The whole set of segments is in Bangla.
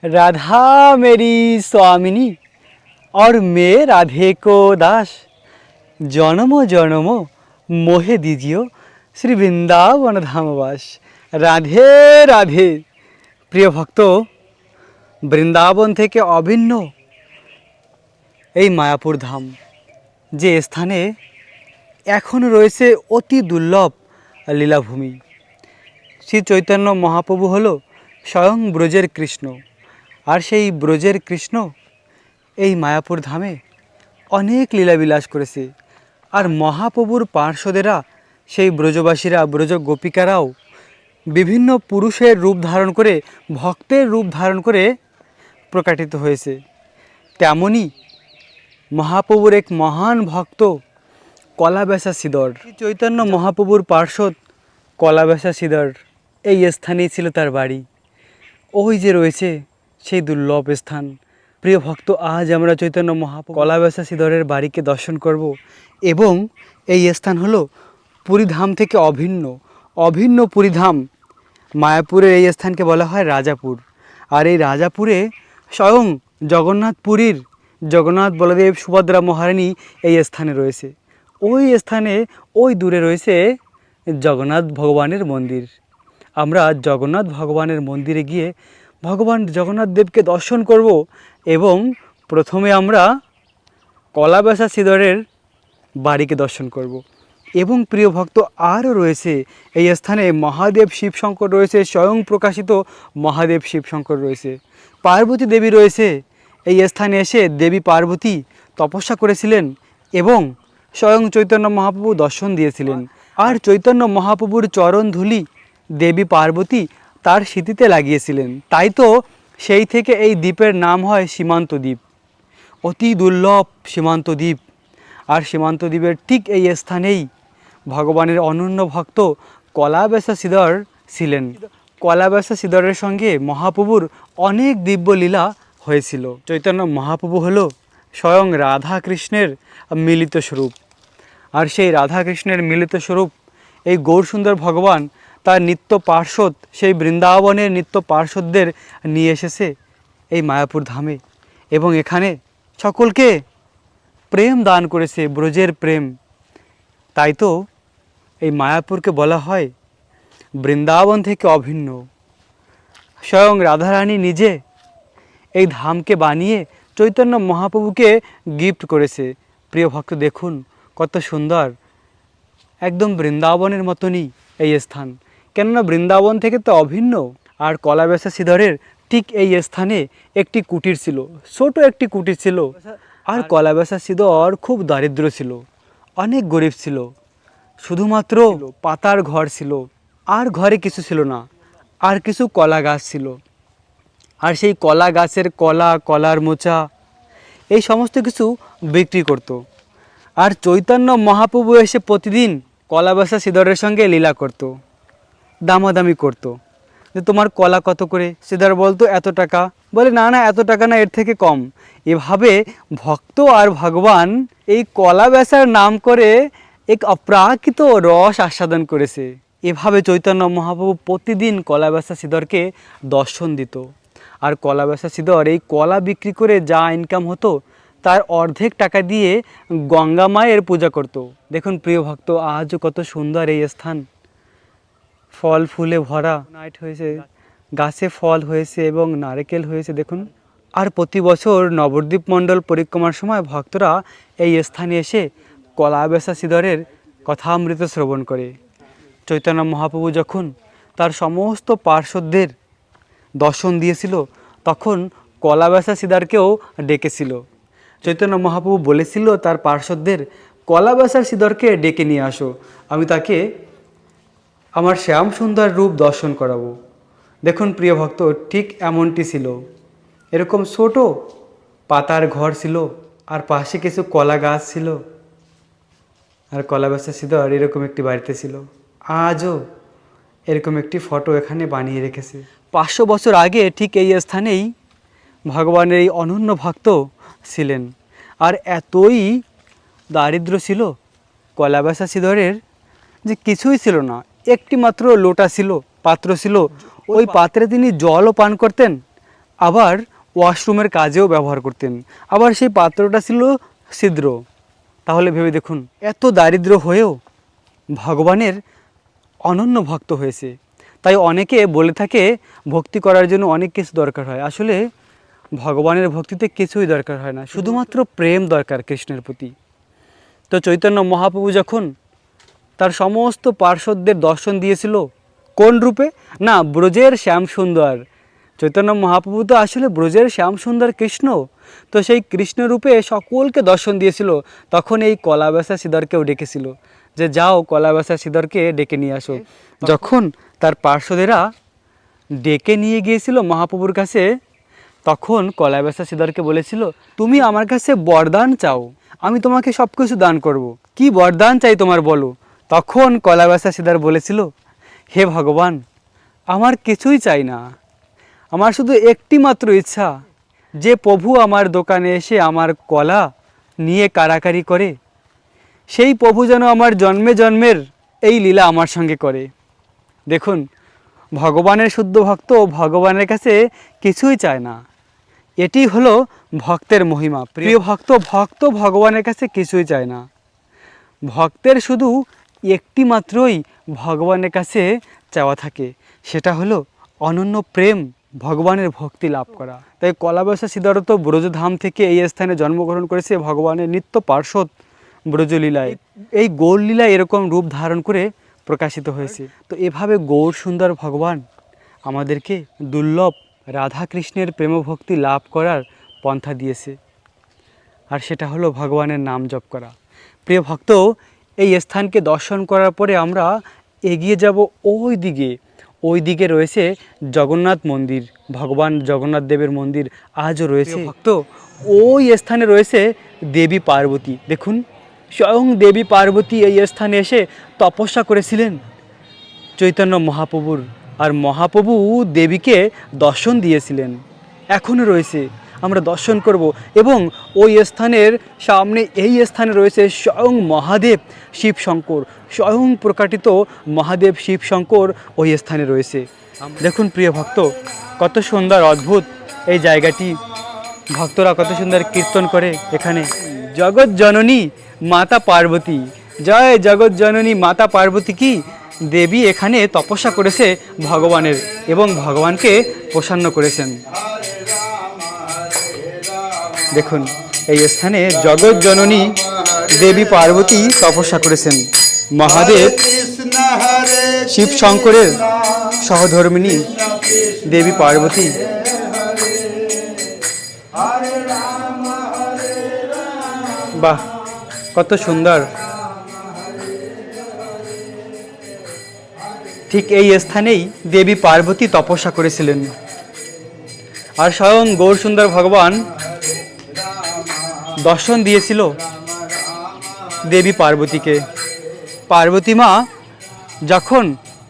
राधा मेरी स्वामिनी और मैं राधे को दास। जन्म जन्म मोहे दीजियो श्री বৃন্দাবন ধামবাস। রাধে রাধে। প্রিয় ভক্ত, বৃন্দাবন থেকে অভিন্ন এই মায়াপুর ধাম, যে স্থানে এখনও রয়েছে অতি দুর্লভ লীলাভূমি। শ্রী চৈতন্য মহাপ্রভু হলো স্বয়ং ব্রজের কৃষ্ণ, আর সেই ব্রজের কৃষ্ণ এই মায়াপুর ধামে অনেক লীলাবিলাস করেছে। আর মহাপ্রভুর পার্শ্বদেরা, সেই ব্রজবাসীরা, ব্রজ গোপিকারাও বিভিন্ন পুরুষের রূপ ধারণ করে, ভক্তের রূপ ধারণ করে প্রকাটিত হয়েছে। তেমনি মহাপ্রভুর এক মহান ভক্ত কলাবেসা শ্রীধর, চৈতন্য মহাপ্রভুর পার্শ্বদ কলাবেসা শ্রীধর, এই স্থানেই ছিল তার বাড়ি। ওই যে রয়েছে সেই দুর্লভ স্থান। প্রিয় ভক্ত, আজ আমরা চৈতন্য মহাপ্রভু কলাবেসা শ্রীধরের বাড়িকে দর্শন করব। এবং এই স্থান হলো পুরীধাম থেকে অভিন্ন পুরীধাম। মায়াপুরের এই স্থানকে বলা হয় রাজাপুর। আর এই রাজাপুরে স্বয়ং জগন্নাথপুরীর জগন্নাথ বলদেব সুভদ্রা মহারানী এই স্থানে রয়েছে। ওই স্থানে ওই দূরে রয়েছে জগন্নাথ ভগবানের মন্দির। আমরা জগন্নাথ ভগবানের মন্দিরে গিয়ে ভগবান জগন্নাথ দেবকে দর্শন করব। এবং প্রথমে আমরা কলাবেসা শ্রীধরের বাড়িকে দর্শন করব। এবং প্রিয় ভক্ত, আরও রয়েছে এই স্থানে মহাদেব শিবশঙ্কর রয়েছে, স্বয়ং প্রকাশিত মহাদেব শিবশঙ্কর রয়েছে। পার্বতী দেবী রয়েছে। এই স্থানে এসে দেবী পার্বতী তপস্যা করেছিলেন এবং স্বয়ং চৈতন্য মহাপ্রভু দর্শন দিয়েছিলেন। আর চৈতন্য মহাপ্রভুর চরণ ধুলি দেবী পার্বতী তার স্মৃতিতে লাগিয়েছিলেন। তাই তো সেই থেকে এই দ্বীপের নাম হয় সীমান্ত দ্বীপ, অতি দুর্লভ সীমান্ত দ্বীপ। আর সীমান্ত দ্বীপের ঠিক এই স্থানেই ভগবানের অনন্য ভক্ত কলাবেসা শ্রীধর ছিলেন। কলাবেসা শ্রীধরের সঙ্গে মহাপ্রভুর অনেক দিব্য লীলা হয়েছিল। চৈতন্য মহাপ্রভু হলো স্বয়ং রাধা কৃষ্ণের মিলিত স্বরূপ। আর সেই রাধা কৃষ্ণের মিলিত স্বরূপ এই গৌরসুন্দর ভগবান তার নিত্য পার্শ্বদ, সেই বৃন্দাবনের নিত্য পার্শ্বদদের নিয়ে এসেছে এই মায়াপুর ধামে। এবং এখানে সকলকে প্রেম দান করেছে, ব্রজের প্রেম। তাই তো এই মায়াপুরকে বলা হয় বৃন্দাবন থেকে অভিন্ন। স্বয়ং রাধারানী নিজে এই ধামকে বানিয়ে চৈতন্য মহাপ্রভুকে গিফট করেছে। প্রিয় ভক্ত, দেখুন কত সুন্দর, একদম বৃন্দাবনের মতনই এই স্থান। কেননা বৃন্দাবন থেকে তো অভিন্ন। আর কলাবেসা শ্রীধরের ঠিক এই স্থানে একটি কুটির ছিল, ছোট একটি কুটির ছিল। আর কলাবেসা শ্রীধর খুব দারিদ্র ছিল, অনেক গরিব ছিল। শুধুমাত্র পাতার ঘর ছিল, আর ঘরে কিছু ছিল না। আর কিছু কলা গাছ ছিল, আর সেই কলা গাছের কলা, কলার মোচা, এই সমস্ত কিছু বিক্রি করত। আর চৈতন্য মহাপ্রভু এসে প্রতিদিন কলাবেসা শ্রীধরের সঙ্গে লীলা করত, দামাদামি করত যে তোমার কলা কত করে। শ্রীধর বলতো এত টাকা, বলে না না এত টাকা না, এর থেকে কম। এভাবে ভক্ত আর ভগবান এই কলা বেচার নাম করে এক অপ্রাকৃত রস আস্বাদন করেছে। এভাবে চৈতন্য মহাপ্রভু প্রতিদিন কলাবেচা শ্রীধরকে দর্শন দিত। আর কলাবেচা শ্রীধর এই কলা বিক্রি করে যা ইনকাম হতো তার অর্ধেক টাকা দিয়ে গঙ্গা মায়ের পূজা করত। দেখুন প্রিয় ভক্ত, আজও কত সুন্দর এই স্থান, ফল ফুলে ভরা, নাইট হয়েছে, গাছে ফল হয়েছে এবং নারকেল হয়েছে দেখুন। আর প্রতি বছর নবদ্বীপ মণ্ডল পরিক্রমার সময় ভক্তরা এই স্থানে এসে কলাবেচা শ্রীধরের কথামৃত শ্রবণ করে। চৈতন্য মহাপ্রভু যখন তার সমস্ত পার্শ্বদের দর্শন দিয়েছিল তখন কলাবেচা শ্রীধরকেও ডেকেছিল। চৈতন্য মহাপ্রভু বলেছিল তার পার্শ্বদের, কলাবেচা শ্রীধরকে ডেকে নিয়ে আসো, আমি তাকে আমার শ্যাম সুন্দর রূপ দর্শন করাবো। দেখুন প্রিয় ভক্ত, ঠিক এমনটি ছিল। এরকম ছোট পাতার ঘর ছিল, আর পাশে কিছু কলা গাছ ছিল, আর কলাবেচা শ্রীধর এরকম একটি বাড়িতে ছিল। আজও এরকম একটি ফটো এখানে বানিয়ে রেখেছে। 500 বছর আগে ঠিক এই স্থানেই ভগবানের এই অনন্য ভক্ত ছিলেন। আর এতই দারিদ্র ছিল কলাবেচা শ্রীধরের যে কিছুই ছিল না, একটি মাত্র লোটা ছিল, পাত্র ছিল। ওই পাত্রে তিনি জলও পান করতেন, আবার ওয়াশরুমের কাজেও ব্যবহার করতেন। আবার সেই পাত্রটা ছিল ছিদ্র। তাহলে ভেবে দেখুন, এত দারিদ্র হয়েও ভগবানের অনন্য ভক্ত হয়েছে। তাই অনেকে বলে থাকে ভক্তি করার জন্য অনেক কিছু দরকার হয়। আসলে ভগবানের ভক্তিতে কিছুই দরকার হয় না, শুধুমাত্র প্রেম দরকার কৃষ্ণের প্রতি। তো চৈতন্য মহাপ্রভু যখন তার সমস্ত পার্শ্বদের দর্শন দিয়েছিল, কোন রূপে? না, ব্রজের শ্যামসুন্দর। চৈতন্য মহাপ্রভু তো আসলে ব্রজের শ্যামসুন্দর কৃষ্ণ। তো সেই কৃষ্ণ রূপে সকলকে দর্শন দিয়েছিল। তখন এই কলাবেসা সিধরকেও ডেকেছিল যে যাও কলাবেসা সিধরকে ডেকে নিয়ে আসো। যখন তার পার্শ্বদেরা ডেকে নিয়ে গিয়েছিল মহাপ্রভুর কাছে, তখন কলাবেসা সিধরকে বলেছিল, তুমি আমার কাছে বরদান চাও, আমি তোমাকে সব কিছু দান করব। কি বরদান চাই তোমার বলো। তখন কলাবেসা সিধর বলেছিল, হে ভগবান, আমার কিছুই চাই না, আমার শুধু একটি মাত্র ইচ্ছা, যে প্রভু আমার দোকানে এসে আমার কলা নিয়ে কারাকারি করে, সেই প্রভু যেন আমার জন্মে জন্মের এই লীলা আমার সঙ্গে করে। দেখুন, ভগবানের শুদ্ধ ভক্ত ভগবানের কাছে কিছুই চায় না। এটি হলো ভক্তের মহিমা। প্রিয় ভক্ত ভগবানের কাছে কিছুই চায় না। ভক্তের শুধু একটি মাত্রই ভগবানের কাছে চাওয়া থাকে, সেটা হলো অনন্য প্রেম, ভগবানের ভক্তি লাভ করা। তাই কলাবেসা সিধরত ব্রজধাম থেকে এই স্থানে জন্মগ্রহণ করেছে ভগবানের নিত্য পার্শ্বদ ব্রজলীলায়। এই গৌরলীলা এরকম রূপ ধারণ করে প্রকাশিত হয়েছে। তো এভাবে গৌর সুন্দর ভগবান আমাদেরকে দুর্লভ রাধা কৃষ্ণের প্রেমভক্তি লাভ করার পন্থা দিয়েছে, আর সেটা হলো ভগবানের নাম জপ করা। প্রিয় ভক্ত, এই স্থানকে দর্শন করার পরে আমরা এগিয়ে যাব ওই দিকে রয়েছে জগন্নাথ মন্দির, ভগবান জগন্নাথ দেবের মন্দির আজও রয়েছে। ভক্ত, ওই স্থানে রয়েছে দেবী পার্বতী। দেখুন, স্বয়ং দেবী পার্বতী এই স্থানে এসে তপস্যা করেছিলেন চৈতন্য মহাপ্রভুর, আর মহাপ্রভু দেবীকে দর্শন দিয়েছিলেন। এখনও রয়েছে, আমরা দর্শন করব। এবং ওই স্থানের সামনে এই স্থানে রয়েছে স্বয়ং মহাদেব শিব শঙ্কর, স্বয়ং প্রকাটিত মহাদেব শিব শঙ্কর ওই স্থানে রয়েছে। দেখুন প্রিয় ভক্ত, কত সুন্দর অদ্ভুত এই জায়গাটি। ভক্তরা কত সুন্দর কীর্তন করে এখানে। জগৎ জননী মাতা পার্বতী, জয় জগৎ জননী মাতা পার্বতী কি। দেবী এখানে তপস্যা করেছে ভগবানের এবং ভগবানকে প্রসন্ন করেছেন। দেখুন, এই স্থানে জগৎ জননী দেবী পার্বতী তপস্যা করেছেন। মহাদেব শিব শঙ্করের সহধর্মিণী দেবী পার্বতী। বাহ, কত সুন্দর। ঠিক এই স্থানেই দেবী পার্বতী তপস্যা করেছিলেন, আর স্বয়ং গৌরসুন্দর ভগবান দর্শন দিয়েছিল দেবী পার্বতীকে। পার্বতী মা যখন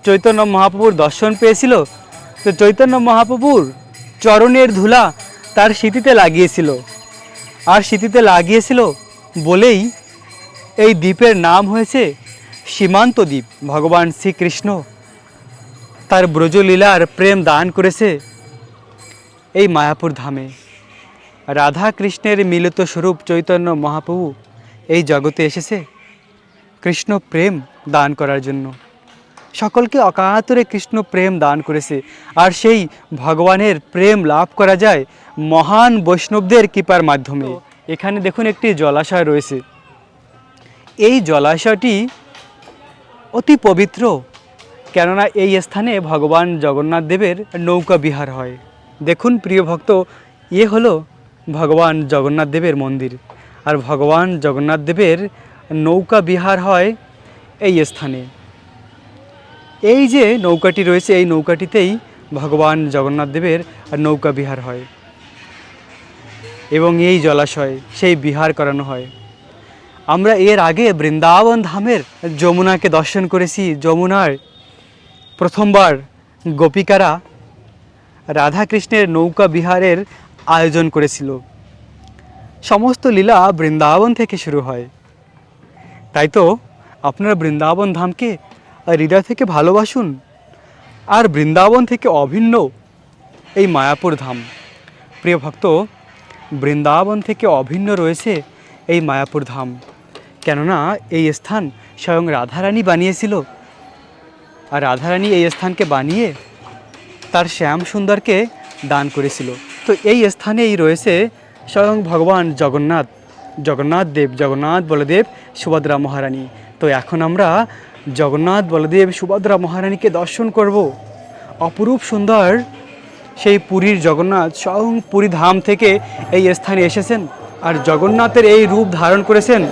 চৈতন্য মহাপ্রভুর দর্শন পেয়েছিল, তো চৈতন্য মহাপ্রভুর চরণের ধুলা তার সিঁথিতে লাগিয়েছিল, আর সিঁথিতে লাগিয়েছিল বলেই এই দ্বীপের নাম হয়েছে সীমান্ত দ্বীপ। ভগবান শ্রীকৃষ্ণ তার ব্রজলীলার প্রেম দান করেছে এই মায়াপুর ধামে। রাধা কৃষ্ণের মিলিত স্বরূপ চৈতন্য মহাপ্রভু এই জগতে এসেছে কৃষ্ণ প্রেম দান করার জন্য। সকলকে অকাতরে কৃষ্ণ প্রেম দান করেছে, আর সেই ভগবানের প্রেম লাভ করা যায় মহান বৈষ্ণবদের কৃপার মাধ্যমে। এখানে দেখুন একটি জলাশয় রয়েছে। এই জলাশয়টি অতি পবিত্র, কেননা এই স্থানে ভগবান জগন্নাথ দেবের নৌকা বিহার হয়। দেখুন প্রিয় ভক্ত, হলো ভগবান জগন্নাথ দেবের মন্দির, আর ভগবান জগন্নাথ দেবের নৌকা বিহার হয় এই স্থানে। এই যে নৌকাটি রয়েছে, এই নৌকাটিতেই ভগবান জগন্নাথ দেবের নৌকা বিহার হয়, এবং এই জলাশয় সেই বিহার করানো হয়। আমরা এর আগে বৃন্দাবন ধামের যমুনাকে দর্শন করেছি। যমুনার প্রথমবার গোপিকারা রাধাকৃষ্ণের নৌকা বিহারের আয়োজন করেছিল। সমস্ত লীলা বৃন্দাবন থেকে শুরু হয়। তাই তো আপনারা বৃন্দাবন ধামকে হৃদয় থেকে ভালোবাসুন, আর বৃন্দাবন থেকে অভিন্ন এই মায়াপুর ধাম প্রিয় ভক্ত, বৃন্দাবন থেকে অভিন্ন রয়েছে এই মায়াপুর ধাম। কেননা এই স্থান স্বয়ং রাধারানী বানিয়েছিল, আর রাধারানী এই স্থানকে বানিয়ে তার শ্যাম সুন্দরকে দান করেছিল। তো এই স্থানেই রয়েছে স্বয়ং ভগবান জগন্নাথ, জগন্নাথ দেব, জগন্নাথ বলদেব, সুভদ্রা মহারানী। তো এখন আমরা জগন্নাথ বলদেব সুভদ্রা মহারানীকে দর্শন করব। অপরূপ সুন্দর সেই পুরীর জগন্নাথ স্বয়ং পুরী ধাম থেকে এই স্থানে এসেছেন, আর জগন্নাথের এই রূপ ধারণ করেছেন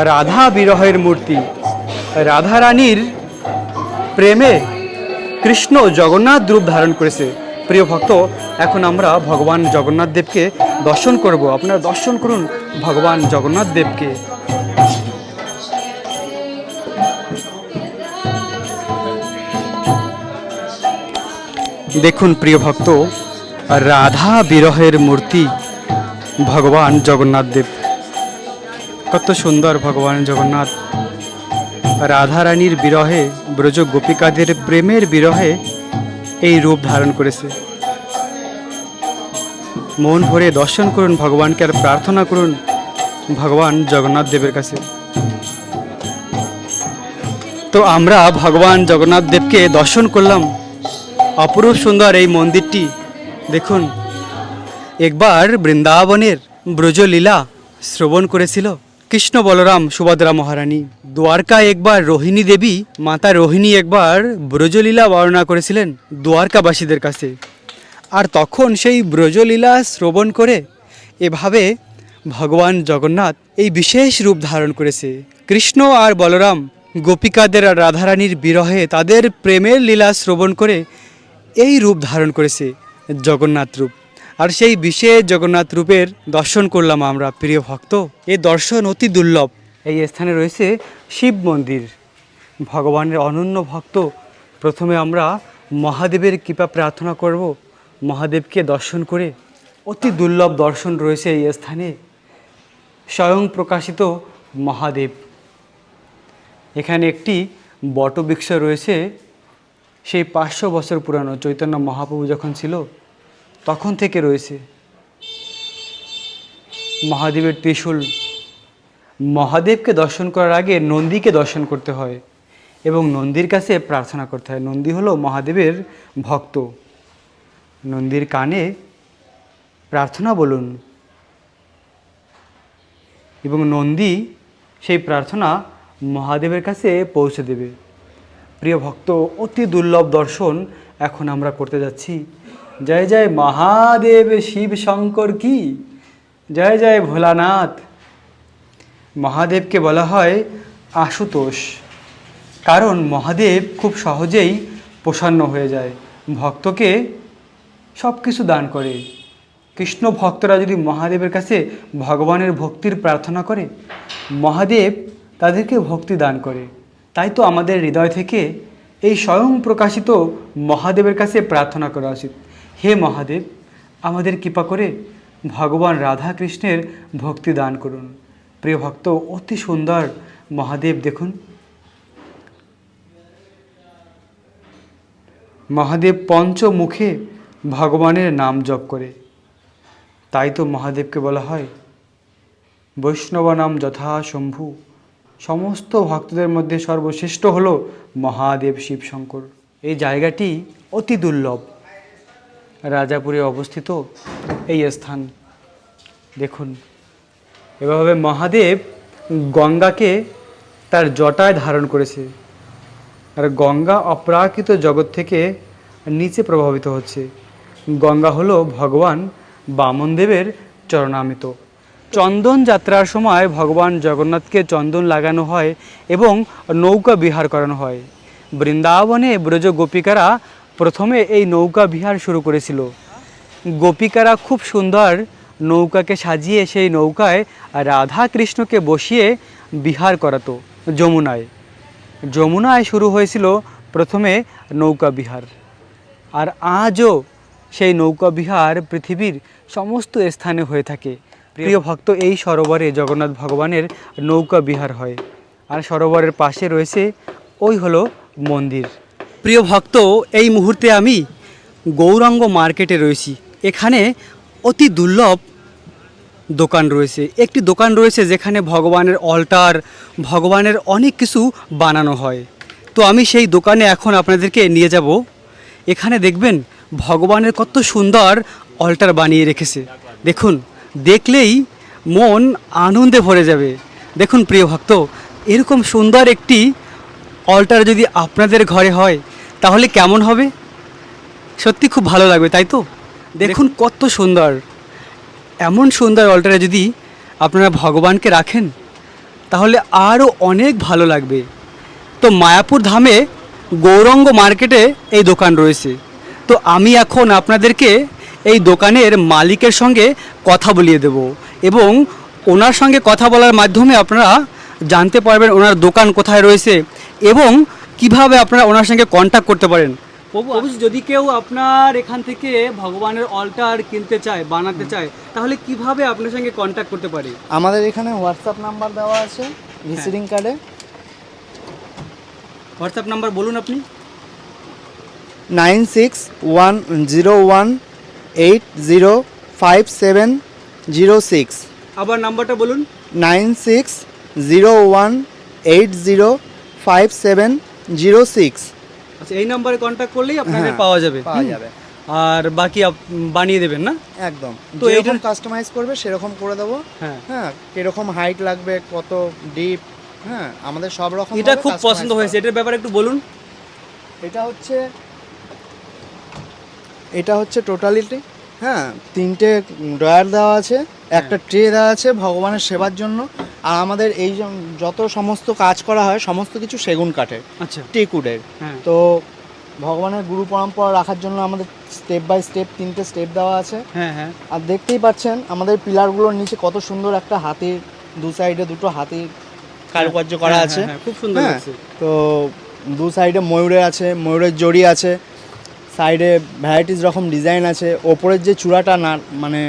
রাধা বিরহের মূর্তি। রাধারানীর প্রেমে কৃষ্ণ জগন্নাথ রূপ ধারণ করেছে। প্রিয় ভক্ত, এখন আমরা ভগবান জগন্নাথ দেবকে দর্শন করব। আপনারা দর্শন করুন ভগবান জগন্নাথ দেবকে। দেখুন প্রিয় ভক্ত, রাধা বিরহের মূর্তি ভগবান জগন্নাথ দেব। কত সুন্দর ভগবান জগন্নাথ রাধারানীর বিরহে, ব্রজ গোপিকাদের প্রেমের বিরহে এই রূপ ধারণ করেছে। মন ভরে দর্শন করুন ভগবানকে, আর প্রার্থনা করুন ভগবান জগন্নাথ দেবের কাছে। তো আমরা ভগবান জগন্নাথ দেবকে দর্শন করলাম। অপরূপ সুন্দর এই মন্দিরটি দেখুন। একবার বৃন্দাবনের ব্রজলীলা শ্রবণ করেছিল কৃষ্ণ বলরাম সুভদ্রা মহারানী। দ্বারকায় একবার রোহিণী দেবী, মাতা রোহিণী একবার ব্রজলীলা বর্ণনা করেছিলেন দ্বারকাবাসীদের কাছে। আর তখন সেই ব্রজলীলা শ্রবণ করে এভাবে ভগবান জগন্নাথ এই বিশেষ রূপ ধারণ করেছে। কৃষ্ণ আর বলরাম গোপিকাদের আর রাধারানীর বিরহে তাদের প্রেমের লীলা শ্রবণ করে এই রূপ ধারণ করেছে জগন্নাথ রূপ। আর সেই বিশেষ জগন্নাথ রূপের দর্শন করলাম আমরা। প্রিয় ভক্ত, এই দর্শন অতি দুর্লভ। এই স্থানে রয়েছে শিব মন্দির, ভগবানের অনন্য ভক্ত। প্রথমে আমরা মহাদেবের কৃপা প্রার্থনা করব। মহাদেবকে দর্শন করে অতি দুর্লভ দর্শন রয়েছে এই স্থানে। স্বয়ং প্রকাশিত মহাদেব। এখানে একটি বটবৃক্ষ রয়েছে, সেই 500 বছর পুরানো, চৈতন্য মহাপ্রভু যখন ছিল তখন থেকে রয়েছে। মহাদেবের ত্রিশূল। মহাদেবকে দর্শন করার আগে নন্দীকে দর্শন করতে হয় এবং নন্দীর কাছে প্রার্থনা করতে হয়। নন্দী হলো মহাদেবের ভক্ত। নন্দীর কানে প্রার্থনা বলুন এবং নন্দী সেই প্রার্থনা মহাদেবের কাছে পৌঁছে দেবে। প্রিয় ভক্ত, অতি দুর্লভ দর্শন এখন আমরা করতে যাচ্ছি। জয় জয় মহাদেব শিব শঙ্কর কি, জয় জয় ভোলানাথ। মহাদেবকে বলা হয় আশুতোষ, কারণ মহাদেব খুব সহজেই প্রসন্ন হয়ে যায়, ভক্তকে সব কিছু দান করে। কৃষ্ণ ভক্তরা যদি মহাদেবের কাছে ভগবানের ভক্তির প্রার্থনা করে, মহাদেব তাদেরকে ভক্তি দান করে। তাই তো আমাদের হৃদয় থেকে এই স্বয়ং প্রকাশিত মহাদেবের কাছে প্রার্থনা করা উচিত। হে মহাদেব, আমাদের কৃপা করে ভগবান রাধা কৃষ্ণের ভক্তি দান করুন। প্রিয় ভক্ত, অতি সুন্দর মহাদেব দেখুন। মহাদেব পঞ্চমুখে ভগবানের নাম জপ করে, তাই তো মহাদেবকে বলা হয় বৈষ্ণব নাম যথা শম্ভু। সমস্ত ভক্তদের মধ্যে সর্বশ্রেষ্ঠ হলো মহাদেব শিব শঙ্কর। এই জায়গাটি অতি দুর্লভ, রাজাপুরে অবস্থিত এই স্থান দেখুন। এভাবে মহাদেব গঙ্গাকে তার জটায় ধারণ করেছে, আর গঙ্গা অপ্রাকৃত জগৎ থেকে নিচে প্রভাবিত হচ্ছে। গঙ্গা হলো ভগবান বামনদেবের চরণামৃত। চন্দন যাত্রার সময় ভগবান জগন্নাথকে চন্দন লাগানো হয় এবং নৌকা বিহার করানো হয়। বৃন্দাবনে ব্রজ গোপিকারা প্রথমে এই নৌকা বিহার শুরু করেছিল। গোপিকারা খুব সুন্দর নৌকাকে সাজিয়ে সেই নৌকায় রাধা কৃষ্ণকে বসিয়ে বিহার করাতো যমুনায়। যমুনায় শুরু হয়েছিল প্রথমে নৌকা বিহার, আর আজও সেই নৌকা বিহার পৃথিবীর সমস্ত স্থানে হয়ে থাকে। প্রিয় ভক্ত, এই সরোবরে জগন্নাথ ভগবানের নৌকা বিহার হয়, আর সরোবরের পাশে রয়েছে ওই হলো মন্দির। প্রিয় ভক্ত, এই মুহূর্তে আমি গৌরাঙ্গ মার্কেটে রয়েছি। এখানে অতি দুর্লভ দোকান রয়েছে, একটি দোকান রয়েছে যেখানে ভগবানের অল্টার, ভগবানের অনেক কিছু বানানো হয়। তো আমি সেই দোকানে এখন আপনাদেরকে নিয়ে যাব। এখানে দেখবেন ভগবানের কত সুন্দর অল্টার বানিয়ে রেখেছে। দেখুন, দেখলেই মন আনন্দে ভরে যাবে। দেখুন প্রিয় ভক্ত, এরকম সুন্দর একটি অল্টার যদি আপনাদের ঘরে হয় তাহলে কেমন হবে? সত্যি খুব ভালো লাগবে, তাই তো? দেখুন কত সুন্দর। এমন সুন্দর অল্টারে যদি আপনারা ভগবানকে রাখেন তাহলে আরও অনেক ভালো লাগবে। তো মায়াপুর ধামে গৌরঙ্গ মার্কেটে এই দোকান রয়েছে। তো আমি এখন আপনাদেরকে এই দোকানের মালিকের সঙ্গে কথা বলিয়ে দেব এবং ওনার সঙ্গে কথা বলার মাধ্যমে আপনারা জানতে পারবেন ওনার দোকান কোথায় রয়েছে এবং কিভাবে আপনারা ওনার সঙ্গে কন্ট্যাক্ট করতে পারেন। প্রভু, যদি কেউ আপনার এখান থেকে ভগবানের অল্টার কিনতে চায়, বানাতে চায়, তাহলে কিভাবে আপনার সঙ্গে কন্ট্যাক্ট করতে পারে? আমাদের এখানে হোয়াটসঅ্যাপ নাম্বার দেওয়া আছে ভিজিটিং কার্ডে। হোয়াটসঅ্যাপ নাম্বার বলুন আপনি। 961018057006। আবার নাম্বারটা বলুন। 961018057006। আচ্ছা, এই নাম্বারে কন্ট্যাক্ট করলেই আপনাদের হ্যাঁ, পাওয়া যাবে। পাওয়া যাবে। আর বাকি বানিয়ে দেবেন না? একদম, তো তো এইটার- এরকম কাস্টমাইজ করবে সেরকম করে দেবো। হ্যাঁ, হ্যাঁ, কিরকম হাইট লাগবে, কত ডিপ, হ্যাঁ আমাদের সব রকম এটা ভাবে খুব customize পছন্দ করা। হয়েছে, এটার ব্যাপারে একটু বলুন। এটা হচ্ছে টোটালিটি, হ্যাঁ তিনটে ড্রয়ার দেওয়া আছে, একটা ট্রে দেওয়া আছে ভগবানের সেবার জন্য। আর আমাদের এই যত সমস্ত কাজ করা হয় সমস্ত কিছু সেগুন কাঠের, আচ্ছা, টিকুডের। হ্যাঁ, তো ভগবানের গুরু পরম্পরা রাখার জন্য আমাদের স্টেপ বাই স্টেপ তিনটে স্টেপ দেওয়া আছে। হ্যাঁ, হ্যাঁ, আর দেখতেই পাচ্ছেন আমাদের পিলারগুলোর নিচে কত সুন্দর একটা হাতির, দু সাইডে দুটো হাতির কারুকার্য করা হ্যাঁ, আছে। হ্যাঁ, খুব সুন্দর হ্যাঁ, লাগছে। তো দু সাইডে ময়ূরের আছে, ময়ূরের জড়ি আছে, সাইডে ভ্যারাইটিস রকম ডিজাইন আছে। ওপরের যে চূড়াটা না, মানে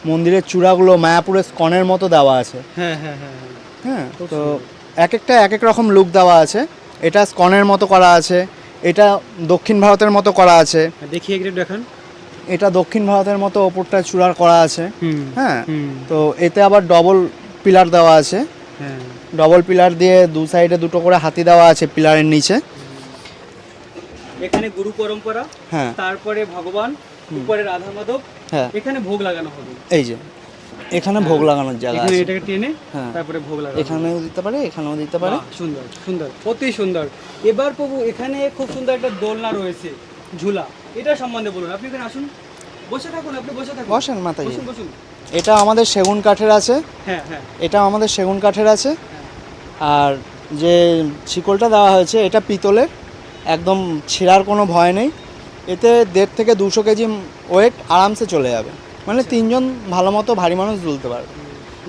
মন্দিরের চূড়াগুলো মায়াপুরের স্কনের মতো দেওয়া আছে। হ্যাঁ, হ্যাঁ, হ্যাঁ, হ্যাঁ, হ্যাঁ, খুব তো সুন্দর। এক একটা এক এক রকম লুক দেওয়া আছে। এটা স্কনের মতো করা আছে, এটা দক্ষিণ ভারতের মতো করা আছে, দেখি একটু দেখান। এটা দক্ষিণ ভারতের মতো ওপরটা চূড়ার করা আছে। হুম, হ্যাঁ, হুম, তো এতে আবার ডবল পিলার দেওয়া আছে। হ্যাঁ, ডবল পিলার দিয়ে দু সাইডে দুটো করে হাতি দেওয়া আছে পিলারের নিচে। এখানে গুরু পরম্পরা, হ্যাঁ, তারপরে ভগবান, উপরে রাধা মাধব, হ্যাঁ এখানে ভোগ লাগানো হবে। এই যে এখানে ভোগ লাগানোর জায়গা এখানে আছে। এটাকে টেনে হ্যাঁ, তারপরে ভোগ লাগানো হবে। এখানেও দিতে পারে, এখানেও দিতে পারে। বাহ, সুন্দর সুন্দর, অতি সুন্দর। এবার প্রভু এখানে খুব সুন্দর একটা দোলনা রয়েছে, ঝুলা, এটা সম্বন্ধে বলুন। আপনি এখানে আসুন, বসে থাকুন, আপনি বসে থাকুন, বসেন মাতাজি। বসুন বসুন। এটা আমাদের সেগুন কাঠের আছে, হ্যাঁ, হ্যাঁ, এটা আমাদের সেগুন কাঠের আছে। হ্যাঁ। আর যে শিকলটা দেওয়া হয়েছে এটা পিতলের, একদম ছেঁড়ার কোনো ভয় নেই। এতে 1.5 থেকে 200 কেজি ওয়েট আরামসে চলে যাবে, মানে তিনজন ভালো মতো ভারী মানুষ তুলতে পারবে।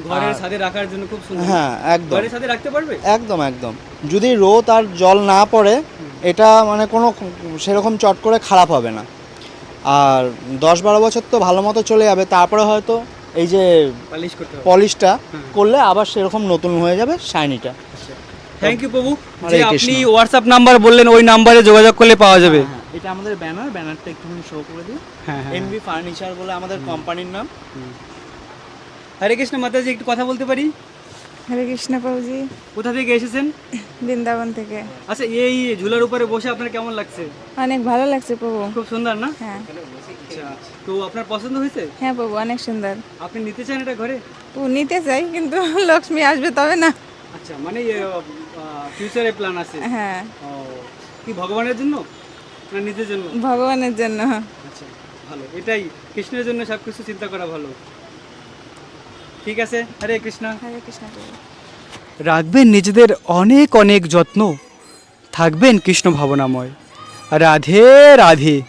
ঘরের আর- ছাদে রাখার জন্য খুব সুন্দর। হ্যাঁ একদম ঘরের ছাদে রাখতে পারবে? একদম একদম। যদি রোদ আর জল না পড়ে এটা মানে কোনো সেরকম চট করে খারাপ হবে না। আর 10-12 বছর তো ভালো মতো চলে যাবে, তারপরে হয়তো এই যে পালিশ করতে হবে। পলিশটা হুম। করলে আবার সেরকম নতুন হয়ে যাবে শাইনিটা। থ্যাংক ইউ প্রভু, হরে যে কৃষ্ণ। আপনি হোয়াটসঅ্যাপ নাম্বার বললেন, ওই নাম্বারে যোগাযোগ করলে পাওয়া যাবে। হ্যাঁ, এটা আমাদের ব্যানারটা একটুখানি শো করে দিই। হ্যাঁ, হ্যাঁ। এমবি ফার্নিচার বলে আমাদের কোম্পানির নাম। হরে কৃষ্ণ মাতাজি, একটু কথা বলতে পারি? হরে কৃষ্ণ প্রভুজি, কোথা থেকে এসেছেন? বৃন্দাবন থেকে। আচ্ছা, এই ঝুলার উপরে বসে আপনার কেমন লাগছে? অনেক ভালো লাগছে প্রভু। খুব সুন্দর না? হ্যাঁ আচ্ছা, তো আপনার পছন্দ হয়েছে? হ্যাঁ প্রভু, অনেক সুন্দর। আপনি নিতে চান এটা ঘরে? ও নিতে চাই, কিন্তু লক্ষ্মী আসবে তবে না। আচ্ছা, মানে ফিউচারে প্ল্যান আছে? হ্যাঁ, ও, কি ভগবানের জন্য না নিজের জন্য? ভগবানের জন্য। আচ্ছা, ভালো, এটাই, কৃষ্ণের জন্য সব কিছু চিন্তা করা ভালো। ঠিক আছে, হরে কৃষ্ণ। হরে কৃষ্ণ প্রভু। রাখবেন নিজেদের অনেক অনেক যত্ন, থাকবেন কৃষ্ণ ভাবনাময়। রাধে রাধে।